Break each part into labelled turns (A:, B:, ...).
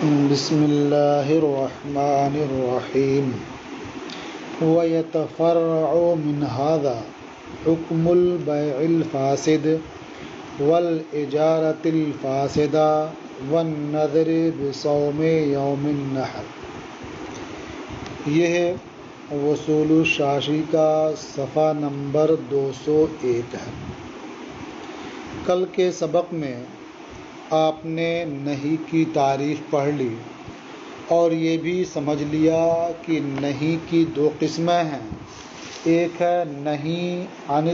A: بسم اللہ الرحمن الرحیم وَيَتَفَرَّعُ مِنْ هَذَا حُكْمُ الْبَيْعِ الْفَاسِدِ وَالْإِجَارَةِ الْفَاسِدَةِ وَالنَّذْرِ بِصَوْمِ يَوْمِ النَّحْرِ۔ یہ ہے وصول الشاشی کا صفحہ نمبر 201 ہے۔ کل کے سبق میں آپ نے نہیں کی تعریف پڑھ لی اور یہ بھی سمجھ لیا کہ نہیں کی دو قسمیں ہیں، ایک ہے نہیں عن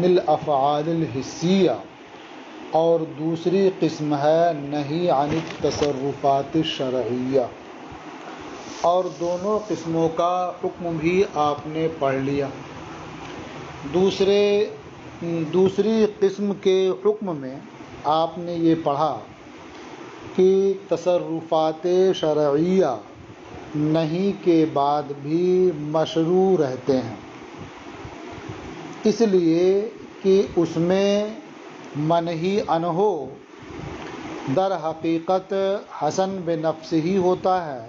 A: الافعال الحسیہ اور دوسری قسم ہے نہیں عن التصرفات الشرعیہ، اور دونوں قسموں کا حکم بھی آپ نے پڑھ لیا۔ دوسری قسم کے حکم میں آپ نے یہ پڑھا کہ تصرفات شرعیہ نہیں کے بعد بھی مشروع رہتے ہیں، اس لیے کہ اس میں منہی عنہ در حقیقت حسن بنفس ہی ہوتا ہے،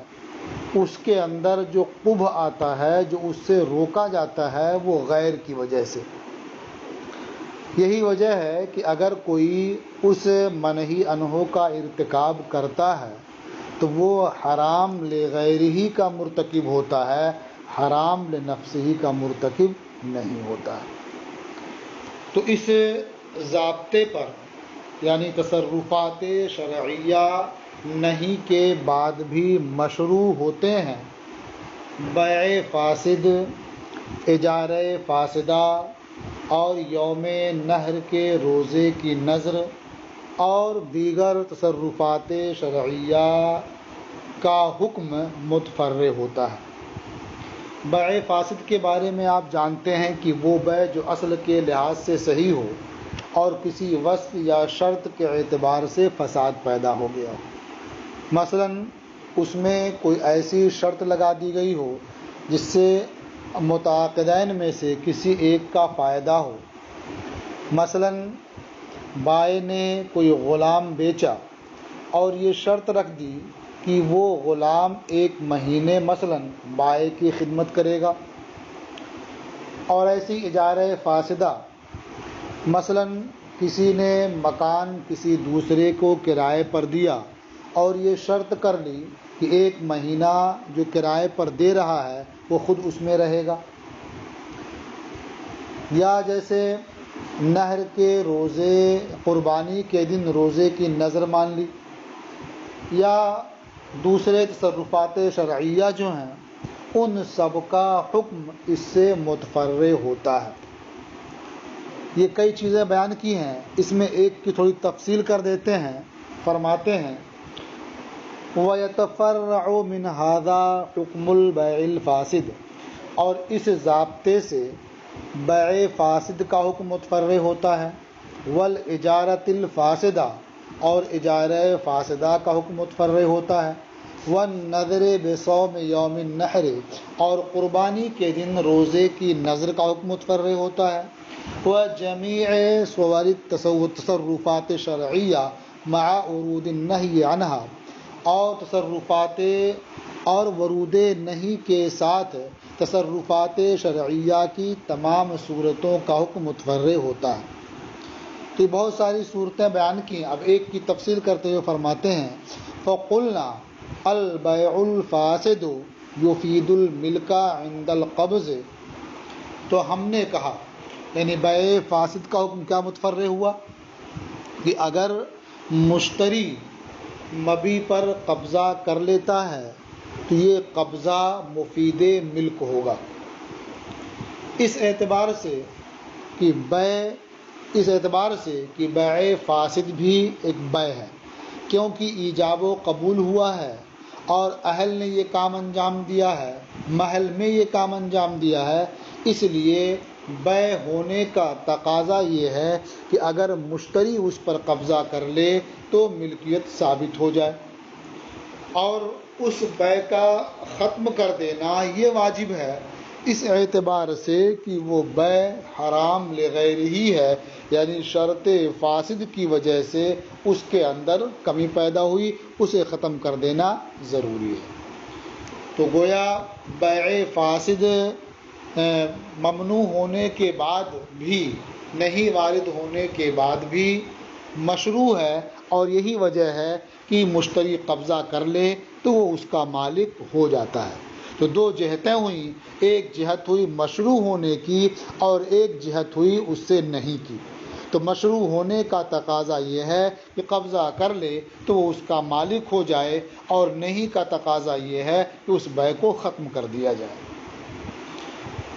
A: اس کے اندر جو قبح آتا ہے، جو اس سے روکا جاتا ہے، وہ غیر کی وجہ سے۔ یہی وجہ ہے کہ اگر کوئی اس منہی عنہ کا ارتکاب کرتا ہے تو وہ حرام لغیر ہی کا مرتکب ہوتا ہے، حرام لنفس ہی کا مرتکب نہیں ہوتا ہے۔ تو اس ضابطے پر یعنی تصرفات شرعیہ نہیں کے بعد بھی مشروع ہوتے ہیں، بیع فاسد، اجارہ فاسدہ اور یوم نحر کے روزے کی نذر اور دیگر تصرفات شرعیہ کا حکم متفرع ہوتا ہے۔ بیع فاسد کے بارے میں آپ جانتے ہیں کہ وہ بیع جو اصل کے لحاظ سے صحیح ہو اور کسی وصف یا شرط کے اعتبار سے فساد پیدا ہو گیا ہو، مثلا اس میں کوئی ایسی شرط لگا دی گئی ہو جس سے متعاقدین میں سے کسی ایک کا فائدہ ہو، مثلا بائع نے کوئی غلام بیچا اور یہ شرط رکھ دی کہ وہ غلام 1 مہینے مثلا بائع کی خدمت کرے گا، اور ایسی اجارہ فاسدہ مثلا کسی نے مکان کسی دوسرے کو کرائے پر دیا اور یہ شرط کر لی کہ 1 مہینہ جو کرائے پر دے رہا ہے وہ خود اس میں رہے گا، یا جیسے نہر کے روزے قربانی کے دن روزے کی نذر مان لی، یا دوسرے تصرفات شرعیہ جو ہیں ان سب کا حکم اس سے متفرع ہوتا ہے۔ یہ کئی چیزیں بیان کی ہیں، اس میں ایک کی تھوڑی تفصیل کر دیتے ہیں۔ فرماتے ہیں وَيَتَفَرَّعُ مِنْ هَذَا حُكْمُ الْبَيْعِ الْفَاسِدِ، اور اس ضابطے سے بیع فاسد کا حکم متفرع ہوتا ہے، وَالْإِجَارَةِ الْفَاسِدَةِ اور اجارہ فاسدہ کا حکم متفرع ہوتا ہے، وَالنَّذْرِ بِصَوْمِ يَوْمِ النَّحْرِ اور قربانی کے دن روزے کی نذر کا حکم متفرع ہوتا ہے، وَجَمِيعِ صُوَرِ التصرفات شرعیہ مع ورود النہی عنہا اور تصرفات اور ورود نہیں کے ساتھ تصرفات شرعیہ کی تمام صورتوں کا حکم متفرع ہوتا ہے۔ تو بہت ساری صورتیں بیان کی، اب ایک کی تفصیل کرتے ہوئے فرماتے ہیں فَقُلْنَا الْبَيْعُ الْفَاسِدُ يُفِيدُ الْمِلْكَ عِنْدَ الْقَبْضِ، تو ہم نے کہا یعنی بیع فاسد کا حکم کیا متفرع ہوا کہ اگر مشتری مبیع پر قبضہ کر لیتا ہے تو یہ قبضہ مفید ملک ہوگا، اس اعتبار سے کہ بیع فاسد بھی ایک بیع ہے، کیونکہ ایجاب و قبول ہوا ہے اور اہل نے یہ کام انجام دیا ہے، محل میں یہ کام انجام دیا ہے، اس لیے بیع ہونے کا تقاضا یہ ہے کہ اگر مشتری اس پر قبضہ کر لے تو ملکیت ثابت ہو جائے، اور اس بیع کا ختم کر دینا یہ واجب ہے اس اعتبار سے کہ وہ بیع حرام لغیر ہی ہے، یعنی شرط فاسد کی وجہ سے اس کے اندر کمی پیدا ہوئی، اسے ختم کر دینا ضروری ہے۔ تو گویا بیع فاسد ممنوع ہونے کے بعد بھی، نہیں وارد ہونے کے بعد بھی مشروع ہے، اور یہی وجہ ہے کہ مشتری قبضہ کر لے تو وہ اس کا مالک ہو جاتا ہے۔ تو دو جہتیں ہوئیں، ایک جہت ہوئی مشروع ہونے کی اور ایک جہت ہوئی اس سے نہیں کی۔ تو مشروع ہونے کا تقاضا یہ ہے کہ قبضہ کر لے تو وہ اس کا مالک ہو جائے، اور نہیں کا تقاضا یہ ہے کہ اس بیع کو ختم کر دیا جائے۔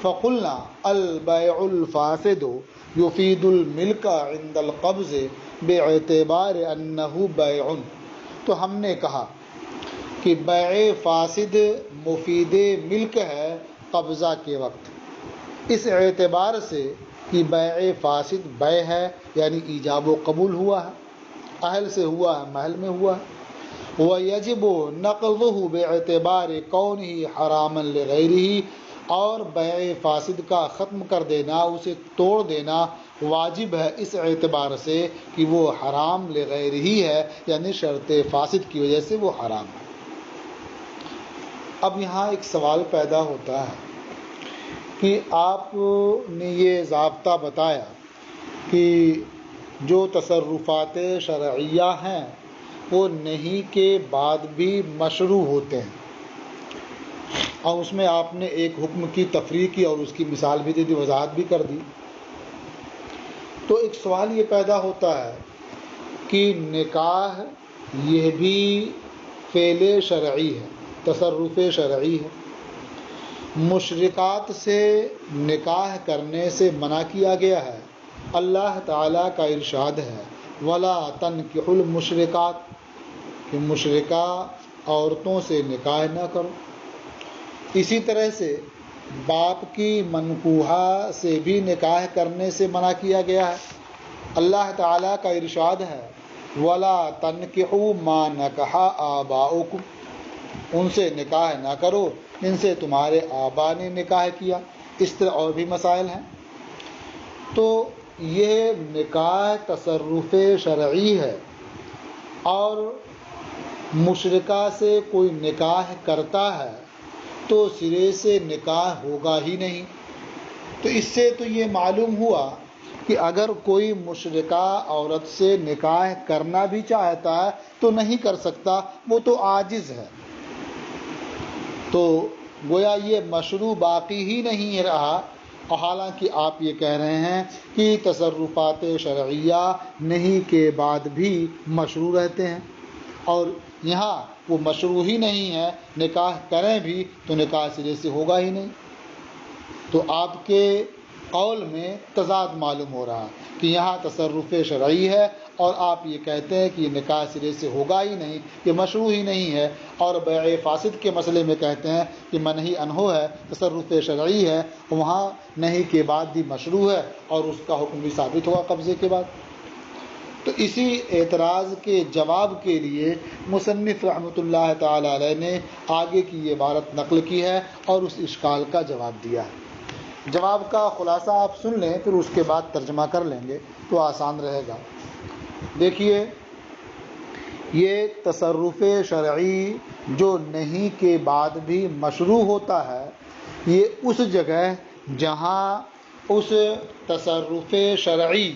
A: فقلنا البیع الفاسد یفید الملک عند القبض باعتبار انہ بیع، تو ہم نے کہا کہ بیع فاسد مفید ملک ہے قبضہ کے وقت، اس اعتبار سے کہ بیع فاسد بیع ہے، یعنی ایجاب و قبول ہوا ہے، اہل سے ہوا ہے، محل میں ہوا ہے۔ وَيَجِبُ نَقْضُهُ بِاعْتِبَارِ كَوْنِهِ حَرَامًا لِغَيْرِهِ، اور بیع فاسد کا ختم کر دینا، اسے توڑ دینا واجب ہے اس اعتبار سے کہ وہ حرام لغیر ہی ہے، یعنی شرط فاسد کی وجہ سے وہ حرام ہے۔ اب یہاں ایک سوال پیدا ہوتا ہے کہ آپ نے یہ ضابطہ بتایا کہ جو تصرفات شرعیہ ہیں وہ نہیں کے بعد بھی مشروع ہوتے ہیں، اور اس میں آپ نے ایک حکم کی تفریح کی اور اس کی مثال بھی دے دی، وضاحت بھی کر دی۔ تو ایک سوال یہ پیدا ہوتا ہے کہ نکاح یہ بھی فعل شرعی ہے، تصرف شرعی ہے، مشرکات سے نکاح کرنے سے منع کیا گیا ہے۔ اللہ تعالیٰ کا ارشاد ہے وَلَا تَنْكِحُوا الْمُشْرِكَاتِ، کہ مشرکہ عورتوں سے نکاح نہ کرو۔ اسی طرح سے باپ کی منکوحہ سے بھی نکاح کرنے سے منع کیا گیا ہے۔ اللہ تعالیٰ کا ارشاد ہے وَلَا تَنْكِحُوا مَا نَكَحَ آبَاؤُكُمْ، ان سے نکاح نہ کرو جن سے تمہارے آبا نے نکاح کیا۔ اس طرح اور بھی مسائل ہیں۔ تو یہ نکاح تصرف شرعی ہے، اور مشرکہ سے کوئی نکاح کرتا ہے تو سرے سے نکاح ہوگا ہی نہیں۔ تو اس سے تو یہ معلوم ہوا کہ اگر کوئی مشرکہ عورت سے نکاح کرنا بھی چاہتا ہے تو نہیں کر سکتا، وہ تو عاجز ہے۔ تو گویا یہ مشروع باقی ہی نہیں رہا، اور حالانکہ آپ یہ کہہ رہے ہیں کہ تصرفات شرعیہ نہیں کے بعد بھی مشروع رہتے ہیں، اور یہاں وہ مشروع ہی نہیں ہے، نکاح کریں بھی تو نکاح سرے سے ہوگا ہی نہیں۔ تو آپ کے قول میں تضاد معلوم ہو رہا کہ یہاں تصرف شرعی ہے اور آپ یہ کہتے ہیں کہ یہ نکاح سرے سے ہوگا ہی نہیں، یہ مشروع ہی نہیں ہے، اور بیع فاسد کے مسئلے میں کہتے ہیں کہ منہی عنہ ہے، تصرف شرعی ہے، وہاں نہیں کے بعد بھی مشروع ہے اور اس کا حکم بھی ثابت ہوا قبضے کے بعد۔ تو اسی اعتراض کے جواب کے لیے مصنف رحمۃ اللہ تعالی علیہ نے آگے کی یہ عبارت نقل کی ہے اور اس اشکال کا جواب دیا ہے۔ جواب کا خلاصہ آپ سن لیں، پھر اس کے بعد ترجمہ کر لیں گے تو آسان رہے گا۔ دیکھیے، یہ تصرف شرعی جو نہیں کے بعد بھی مشروع ہوتا ہے، یہ اس جگہ جہاں اس تصرف شرعی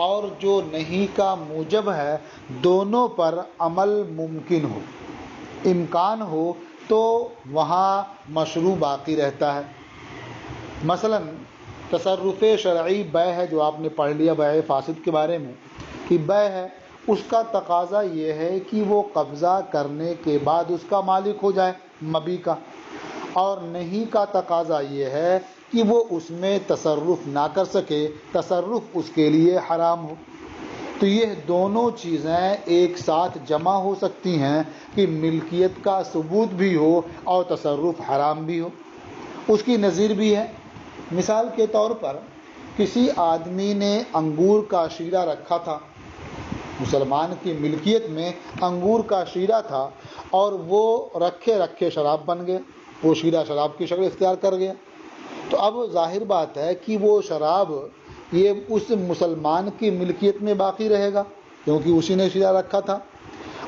A: اور جو نہیں کا موجب ہے دونوں پر عمل ممکن ہو، امکان ہو، تو وہاں مشروع باقی رہتا ہے۔ مثلا تصرف شرعی بیع ہے، جو آپ نے پڑھ لیا بیع فاسد کے بارے میں کہ بیع ہے، اس کا تقاضا یہ ہے کہ وہ قبضہ کرنے کے بعد اس کا مالک ہو جائے، مبی کا، اور نہیں کا تقاضا یہ ہے کہ وہ اس میں تصرف نہ کر سکے، تصرف اس کے لیے حرام ہو۔ تو یہ دونوں چیزیں ایک ساتھ جمع ہو سکتی ہیں کہ ملکیت کا ثبوت بھی ہو اور تصرف حرام بھی ہو۔ اس کی نظیر بھی ہے، مثال کے طور پر کسی آدمی نے انگور کا شیرہ رکھا تھا، مسلمان کی ملکیت میں انگور کا شیرہ تھا، اور وہ رکھے رکھے شراب بن گئے، وہ شیرہ شراب کی شکل اختیار کر گیا۔ تو اب ظاہر بات ہے کہ وہ شراب یہ اس مسلمان کی ملکیت میں باقی رہے گا کیونکہ اسی نے شرع رکھا تھا،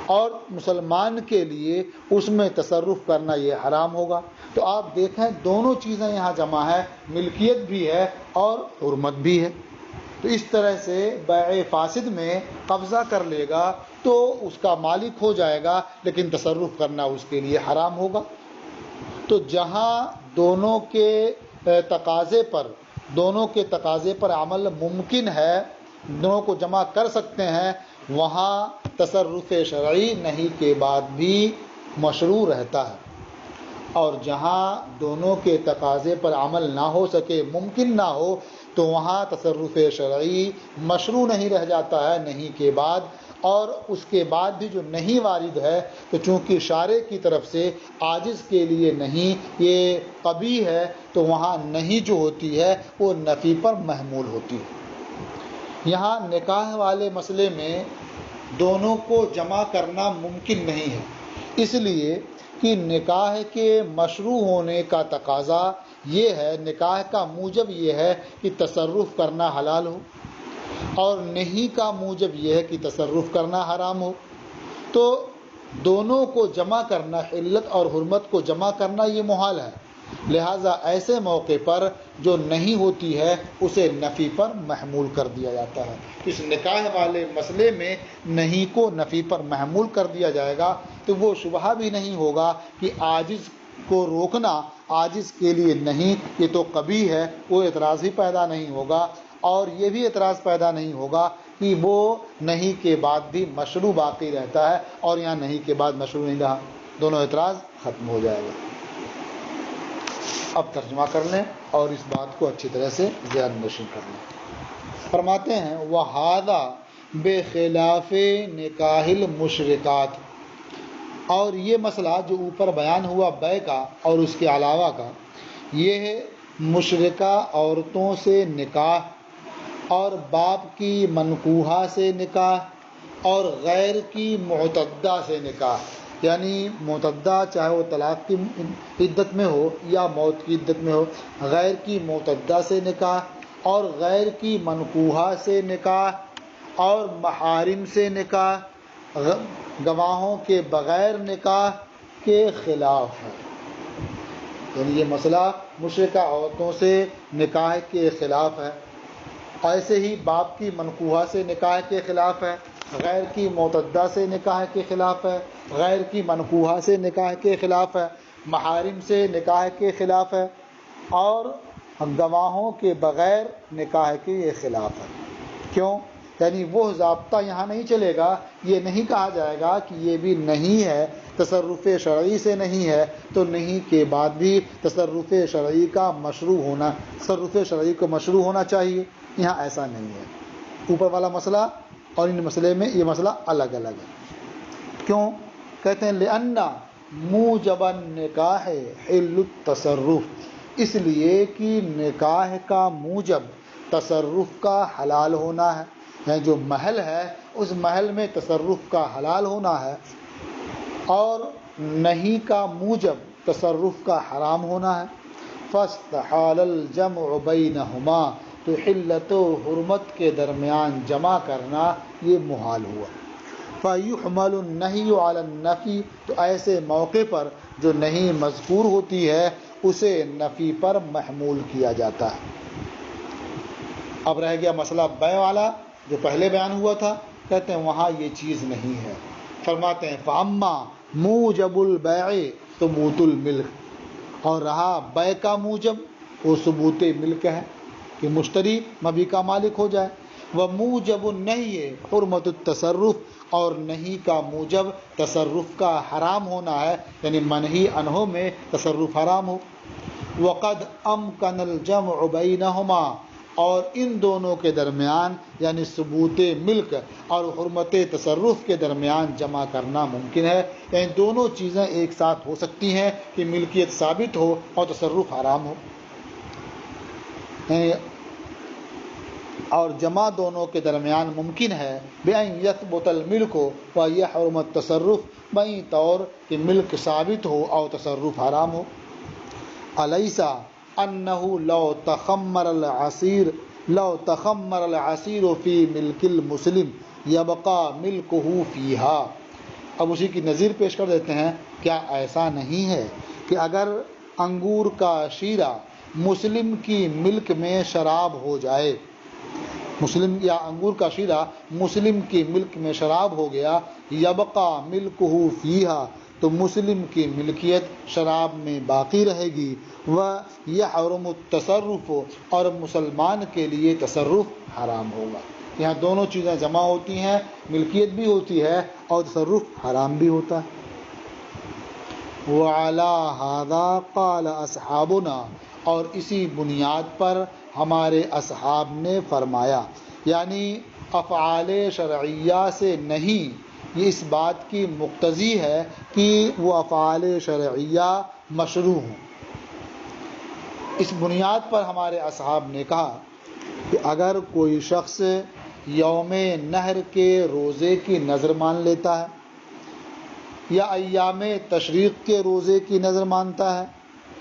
A: اور مسلمان کے لیے اس میں تصرف کرنا یہ حرام ہوگا۔ تو آپ دیکھیں دونوں چیزیں یہاں جمع ہے، ملکیت بھی ہے اور حرمت بھی ہے۔ تو اس طرح سے بیع فاسد میں قبضہ کر لے گا تو اس کا مالک ہو جائے گا، لیکن تصرف کرنا اس کے لیے حرام ہوگا۔ تو جہاں دونوں کے تقاضے پر عمل ممکن ہے، دونوں کو جمع کر سکتے ہیں، وہاں تصرف شرعی نہیں کے بعد بھی مشروع رہتا ہے، اور جہاں دونوں کے تقاضے پر عمل نہ ہو سکے، ممکن نہ ہو، تو وہاں تصرف شرعی مشروع نہیں رہ جاتا ہے نہیں کے بعد۔ اور اس کے بعد بھی جو نہیں وارد ہے تو چونکہ شارع کی طرف سے عاجز کے لیے نہیں یہ قبیح ہے، تو وہاں نہیں جو ہوتی ہے وہ نفی پر محمول ہوتی ہے۔ یہاں نکاح والے مسئلے میں دونوں کو جمع کرنا ممکن نہیں ہے، اس لیے کہ نکاح کے مشروع ہونے کا تقاضا یہ ہے، نکاح کا موجب یہ ہے کہ تصرف کرنا حلال ہو، اور نہیں کا موجب یہ ہے کہ تصرف کرنا حرام ہو۔ تو دونوں کو جمع کرنا، علت اور حرمت کو جمع کرنا یہ محال ہے، لہٰذا ایسے موقع پر جو نہیں ہوتی ہے اسے نفی پر محمول کر دیا جاتا ہے۔ اس نکاح والے مسئلے میں نہیں کو نفی پر محمول کر دیا جائے گا تو وہ شبہہ بھی نہیں ہوگا کہ عاجز کو روکنا، عاجز کے لیے نہیں یہ تو قبیح ہے، وہ اعتراض ہی پیدا نہیں ہوگا، اور یہ بھی اعتراض پیدا نہیں ہوگا کہ وہ نہیں کے بعد بھی مشروع باقی رہتا ہے اور یہاں نہیں کے بعد مشروع نہیں رہا، دونوں اعتراض ختم ہو جائے گا۔ اب ترجمہ کر لیں اور اس بات کو اچھی طرح سے ذہن نشین کر لیں۔ فرماتے ہیں وَهَذَا بِخِلَافِ نِکَاحِ الْمُشْرِكَاتِ، اور یہ مسئلہ جو اوپر بیان ہوا بیع کا اور اس کے علاوہ کا، یہ ہے مشرکہ عورتوں سے نکاح، اور باپ کی منکوحہ سے نکاح، اور غیر کی معتدہ سے نکاح، یعنی معتدہ چاہے وہ طلاق کی عدت میں ہو یا موت کی عدت میں ہو، غیر کی معتدہ سے نکاح، اور غیر کی منکوحہ سے نکاح، اور محارم سے نکاح، گواہوں کے بغیر نکاح کے خلاف ہے۔ یعنی یہ مسئلہ مشرکہ عورتوں سے نکاح کے خلاف ہے، ایسے ہی باپ کی منکوحہ سے نکاح کے خلاف ہے، غیر کی معتدہ سے نکاح کے خلاف ہے، غیر کی منکوحہ سے نکاح کے خلاف ہے، محارم سے نکاح کے خلاف ہے، اور گواہوں کے بغیر نکاح کے یہ خلاف ہے۔ کیوں؟ یعنی وہ ضابطہ یہاں نہیں چلے گا، یہ نہیں کہا جائے گا کہ یہ بھی نہیں ہے، تصرف شرعی سے نہیں ہے تو نہیں کے بعد بھی تصرف شرعی کا مشروع ہونا، تصرف شرعی کو مشروع ہونا چاہیے، یہاں ایسا نہیں ہے۔ اوپر والا مسئلہ اور ان مسئلے میں یہ مسئلہ الگ الگ ہے۔ کیوں؟ کہتے ہیں لِأَنَّ مُوجَبَ النِّکَاحِ حِلُّ التصرف، اس لیے کہ نکاح کا موجب تصرف کا حلال ہونا ہے، یعنی جو محل ہے اس محل میں تصرف کا حلال ہونا ہے، اور نہیں کا موجب تصرف کا حرام ہونا ہے۔ فَاسْتَحَالَ الْجَمْعُ بَيْنَهُمَا، تو حلت و حرمت کے درمیان جمع کرنا یہ محال ہوا۔ فَيُحْمَلُ النَّهْيُ عَلَى النَّفِي، تو ایسے موقع پر جو نہیں مذکور ہوتی ہے اسے نفی پر محمول کیا جاتا ہے۔ اب رہ گیا مسئلہ بیع والا جو پہلے بیان ہوا تھا، کہتے ہیں وہاں یہ چیز نہیں ہے۔ فرماتے ہیں فَأَمَّا مُوجَبُ الْبَيْعِ ثُبُوتُ الْمِلْكِ، اور رہا بیع کا موجب وہ ثبوت ملک ہے کہ مشتری مبیع کا مالک ہو جائے، وَمُوجَبُ النَّهْيِ حُرْمَةُ التَّصَرُّفِ، اور نہیں کا موجب تصرف کا حرام ہونا ہے، یعنی منہی عنہ میں تصرف حرام ہو۔ وَقَدْ أَمْكَنَ الْجَمْعُ بَيْنَهُمَا، اور ان دونوں کے درمیان یعنی ثبوت ملک اور حرمت تصرف کے درمیان جمع کرنا ممکن ہے، یعنی دونوں چیزیں ایک ساتھ ہو سکتی ہیں کہ ملکیت ثابت ہو اور تصرف حرام ہو، یعنی اور جمع دونوں کے درمیان ممکن ہے بِأَنْ يَثْبُتَ الْمِلْكُ وَيَحْرُمَ التَّصَرُّفُ، بئی طور کہ ملک ثابت ہو اور تصرف حرام ہو۔ أَلَيْسَ انہ لو تخمر العصیر فی ملک المسلم یبقى ملکہ فیہا۔ اب اسی کی نظیر پیش کر دیتے ہیں، کیا ایسا نہیں ہے کہ اگر انگور کا شیرہ مسلم کی ملک میں شراب ہو جائے، مسلم یا انگور کا شیرہ مسلم کی ملک میں شراب ہو گیا، یبقى ملکہ فیہا، تو مسلم کی ملکیت شراب میں باقی رہے گی، وَيَحْرُمُ التصرف، اور مسلمان کے لیے تصرف حرام ہوگا۔ یہاں دونوں چیزیں جمع ہوتی ہیں، ملکیت بھی ہوتی ہے اور تصرف حرام بھی ہوتا ہے۔ وَعَلَى هَذَا قَالَ أَصْحَابُنَا، اور اسی بنیاد پر ہمارے اصحاب نے فرمایا، یعنی افعال شرعیہ سے نہیں، یہ اس بات کی مقتضی ہے کہ وہ افعال شرعیہ مشروع ہوں۔ اس بنیاد پر ہمارے اصحاب نے کہا کہ اگر کوئی شخص یوم نحر کے روزے کی نظر مان لیتا ہے یا ایام تشریق کے روزے کی نظر مانتا ہے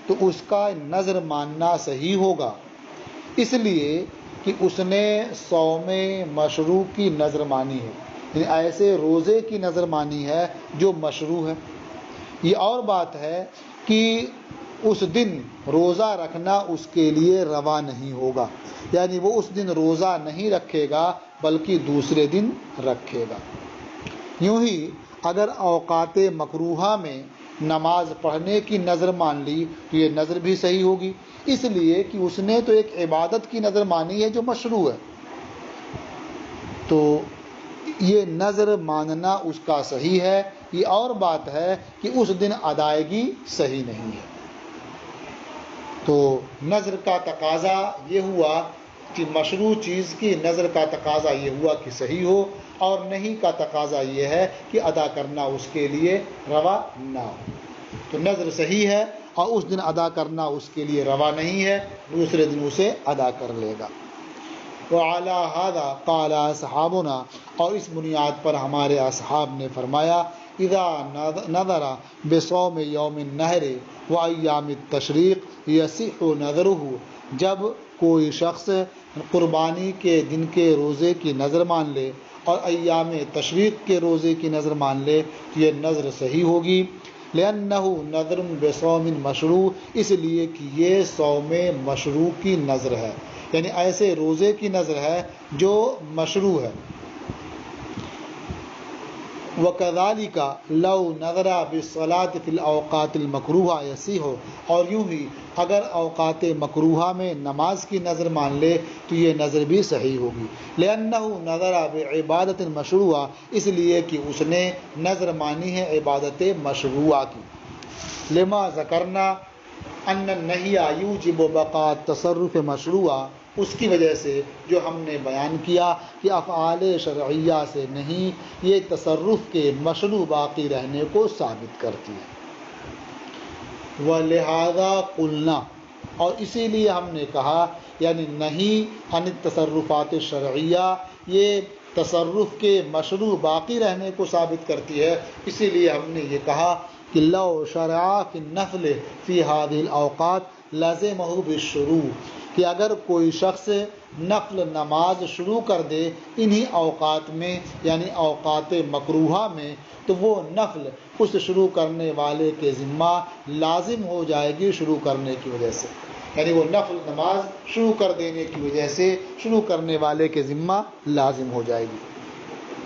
A: تو اس کا نظر ماننا صحیح ہوگا، اس لیے کہ اس نے صوم مشروع کی نظر مانی ہے، یعنی ایسے روزے کی نظر مانی ہے جو مشروع ہے۔ یہ اور بات ہے کہ اس دن روزہ رکھنا اس کے لیے روا نہیں ہوگا، یعنی وہ اس دن روزہ نہیں رکھے گا بلکہ دوسرے دن رکھے گا۔ یوں ہی اگر اوقات مکروہہ میں نماز پڑھنے کی نظر مان لی تو یہ نظر بھی صحیح ہوگی، اس لیے کہ اس نے تو ایک عبادت کی نظر مانی ہے جو مشروع ہے، تو یہ نظر ماننا اس کا صحیح ہے۔ یہ اور بات ہے کہ اس دن ادائیگی صحیح نہیں ہے۔ تو نظر کا تقاضا یہ ہوا کہ مشروع چیز کی نظر کا تقاضا یہ ہوا کہ صحیح ہو، اور نہیں کا تقاضا یہ ہے کہ ادا کرنا اس کے لیے روا نہ ہو۔ تو نظر صحیح ہے اور اس دن ادا کرنا اس کے لیے روا نہیں ہے، دوسرے دن اسے ادا کر لے گا۔ وَعَلَى هَذَا قَالَ أَصْحَابُنَا، اور اس بنیاد پر ہمارے اصحاب نے فرمایا، اِذَا نَذَرَ بِصَوْمِ يَوْمِ النَّحْرِ وَأَيَّامِ التَّشْرِيقِ يَصِحُّ نَذْرُهُ، جب کوئی شخص قربانی کے دن کے روزے کی نظر مان لے اور ایام تشریق کے روزے کی نظر مان لے تو یہ نظر صحیح ہوگی، لِأَنَّهُ نَذْرٌ بِصَوْمٍ مشروع، اس لیے کہ یہ صوم مشروع کی نظر ہے، یعنی ایسے روزے کی نظر ہے جو مشروع ہے۔ وَكَذَلِكَ لَوْ نَذَرَ بِالصَّلَاةِ فِي الْأَوْقَاتِ الْمَكْرُوهَةِ يَصِحُّ، اور یوں ہی اگر اوقات مکروہہ میں نماز کی نظر مان لے تو یہ نظر بھی صحیح ہوگی، لِأَنَّهُ نَذَرَ بِعِبَادَةٍ مَشْرُوعَةٍ، اس لیے کہ اس نے نظر مانی ہے عبادت مشروعہ کی۔ لما ذکرنا ان النہی یوجب بقاء التصرف مشروعہ، اس کی وجہ سے جو ہم نے بیان کیا کہ افعال شرعیہ سے نہیں، یہ تصرف کے مشروع باقی رہنے کو ثابت کرتی ہے۔ وَلِهَذَا قُلْنَا، اور اسی لیے ہم نے کہا، یعنی نہیں عن التصرفات الشرعیہ، یہ تصرف کے مشروع باقی رہنے کو ثابت کرتی ہے، اسی لیے ہم نے یہ کہا کہ لو شرع فی النفل فی هذه الاوقات لازمہ بالشروع، کہ اگر کوئی شخص نفل نماز شروع کر دے انہی اوقات میں، یعنی اوقات مکروہہ میں، تو وہ نفل اس شروع کرنے والے کے ذمہ لازم ہو جائے گی شروع کرنے کی وجہ سے، یعنی وہ نفل نماز شروع کر دینے کی وجہ سے شروع کرنے والے کے ذمہ لازم ہو جائے گی۔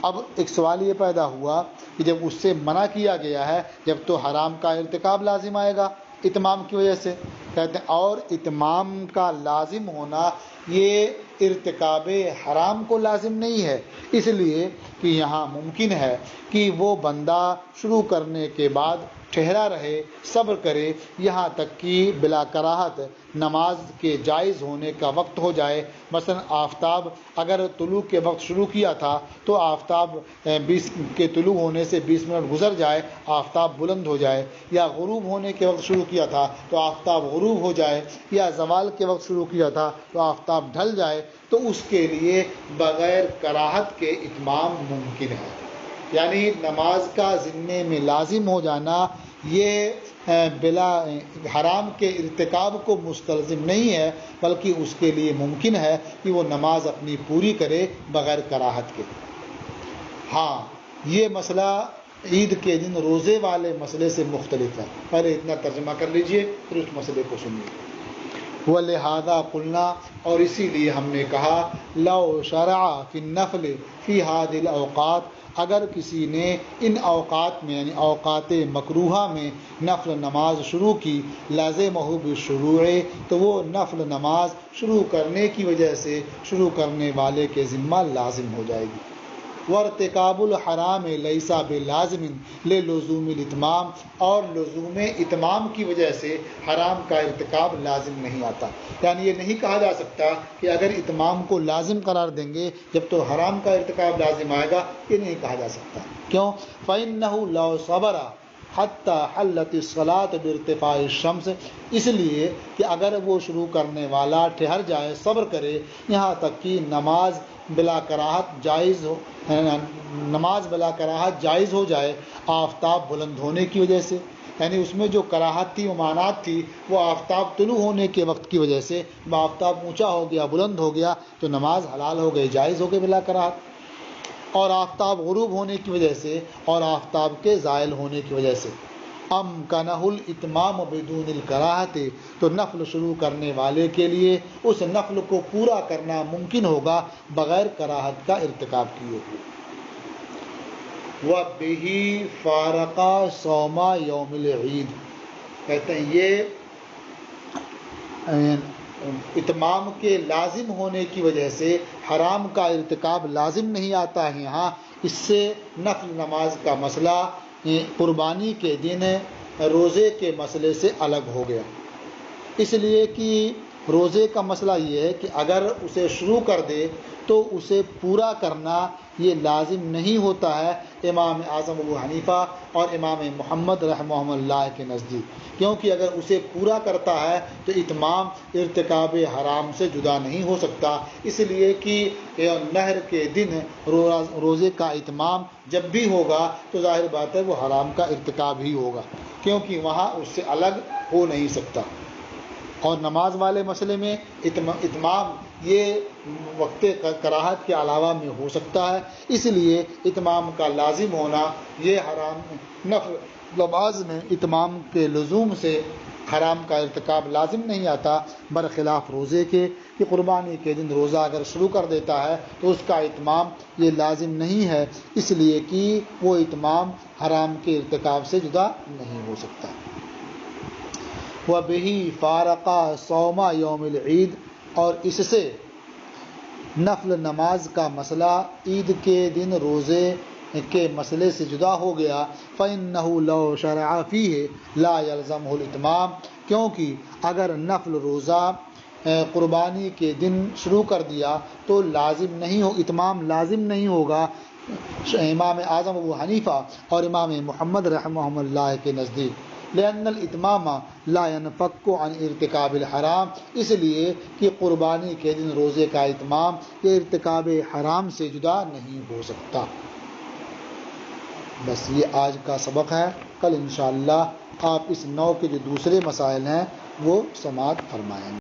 A: اب ایک سوال یہ پیدا ہوا کہ جب اس سے منع کیا گیا ہے، جب تو حرام کا ارتکاب لازم آئے گا اتمام کی وجہ سے، کہتے ہیں اور اتمام کا لازم ہونا یہ ارتکاب حرام کو لازم نہیں ہے، اس لیے کہ یہاں ممکن ہے کہ وہ بندہ شروع کرنے کے بعد ٹھہرا رہے، صبر کرے، یہاں تک کہ بلا کراہت نماز کے جائز ہونے کا وقت ہو جائے۔ مثلا آفتاب اگر طلوع کے وقت شروع کیا تھا تو آفتاب 20 کے طلوع ہونے سے 20 منٹ گزر جائے، آفتاب بلند ہو جائے، یا غروب ہونے کے وقت شروع کیا تھا تو آفتاب غروب ہو جائے، یا زوال کے وقت شروع کیا تھا تو آفتاب ڈھل جائے، تو اس کے لیے بغیر کراہت کے اتمام ممکن ہے۔ یعنی نماز کا ذمے میں لازم ہو جانا یہ بلا حرام کے ارتکاب کو مستلزم نہیں ہے، بلکہ اس کے لیے ممکن ہے کہ وہ نماز اپنی پوری کرے بغیر کراہت کے۔ ہاں، یہ مسئلہ عید کے دن روزے والے مسئلے سے مختلف ہے۔ پہلے اتنا ترجمہ کر لیجئے، پھر اس مسئلے کو سنیے۔ وَلِہَٰذَا قُلْنَا، اور اسی لیے ہم نے کہا، لَوْ شَرَعَ فِي النَّفْلِ فِي هَٰذِهِ الْأَوْقَاتِ، اگر کسی نے ان اوقات میں یعنی اوقات مکروہہ میں نفل نماز شروع کی، لازمہ بالشروع، تو وہ نفل نماز شروع کرنے کی وجہ سے شروع کرنے والے کے ذمہ لازم ہو جائے گی۔ وارتکاب الحرام لیس بلازم للزوم الاتمام، اور لزوم اتمام کی وجہ سے حرام کا ارتکاب لازم نہیں آتا۔ یعنی یہ نہیں کہا جا سکتا کہ اگر اتمام کو لازم قرار دیں گے جب تو حرام کا ارتکاب لازم آئے گا، یہ نہیں کہا جا سکتا۔ کیوں؟ فإنہ لو صبر حتی حلت الصلاۃ بارتفاع الشمس، اس لیے کہ اگر وہ شروع کرنے والا ٹھہر جائے، صبر کرے یہاں تک کہ نماز بلا کراہت جائز ہو جائے آفتاب بلند ہونے کی وجہ سے، یعنی اس میں جو کراہت تھی، ممانعت تھی، وہ آفتاب طلوع ہونے کے وقت کی وجہ سے، وہ آفتاب اونچا ہو گیا، بلند ہو گیا تو نماز حلال ہو گئی، جائز ہو گئی بلا کراہت۔ اور آفتاب غروب ہونے کی وجہ سے اور آفتاب کے زائل ہونے کی وجہ سے امکنہ الاتمام بدون الکراہت، تو نفل شروع کرنے والے کے لیے اس نفل کو پورا کرنا ممکن ہوگا بغیر کراہت کا ارتکاب کیے ہوئے۔ وَبِهِ فَارَقَ صَوْمَ يَوْمِ الْعِيدِ، کہتے ہیں یہ اتمام کے لازم ہونے کی وجہ سے حرام کا ارتکاب لازم نہیں آتا ہے۔ یہاں اس سے نفل نماز کا مسئلہ قربانی کے دن روزے کے مسئلے سے الگ ہو گیا، اس لیے کہ روزے کا مسئلہ یہ ہے کہ اگر اسے شروع کر دے تو اسے پورا کرنا یہ لازم نہیں ہوتا ہے امام اعظم ابو حنیفہ اور امام محمد رحمہ اللہ کے نزدیک، کیونکہ اگر اسے پورا کرتا ہے تو اتمام ارتکاب حرام سے جدا نہیں ہو سکتا، اس لیے کہ نہر کے دن روزے کا اتمام جب بھی ہوگا تو ظاہر بات ہے وہ حرام کا ارتکاب ہی ہوگا، کیونکہ وہاں اس سے الگ ہو نہیں سکتا۔ اور نماز والے مسئلے میں اتمام یہ وقت کراہت کے علاوہ میں ہو سکتا ہے، اس لیے اتمام کا لازم ہونا یہ حرام نفل نماز میں اتمام کے لزوم سے حرام کا ارتکاب لازم نہیں آتا، برخلاف روزے کے کہ قربانی کے دن روزہ اگر شروع کر دیتا ہے تو اس کا اتمام یہ لازم نہیں ہے، اس لیے کہ وہ اتمام حرام کے ارتکاب سے جدا نہیں ہو سکتا۔ وَبِهِ فَارَقَ صَوْمَ يَوْمِ الْعِيدِ، اور اس سے نفل نماز کا مسئلہ عید کے دن روزے کے مسئلے سے جدا ہو گیا۔ فَإِنَّهُ لَوْ شَرَعَ فِيهِ لَا يَلْزَمُهُ الْإِتْمَامُ، کیونکہ اگر نفل روزہ قربانی کے دن شروع کر دیا تو لازم نہیں ہو، اتمام لازم نہیں ہوگا امام اعظم ابو حنیفہ اور امام محمد رحمہ اللہ کے نزدیک، لأن الاتمام لا ينفك عن ارتکاب الحرام، اس لیے کہ قربانی کے دن روزے کا اتمام یہ ارتکاب حرام سے جدا نہیں ہو سکتا۔ بس یہ آج کا سبق ہے، کل انشاءاللہ آپ اس نو کے جو دوسرے مسائل ہیں وہ سماعت فرمائیں گے۔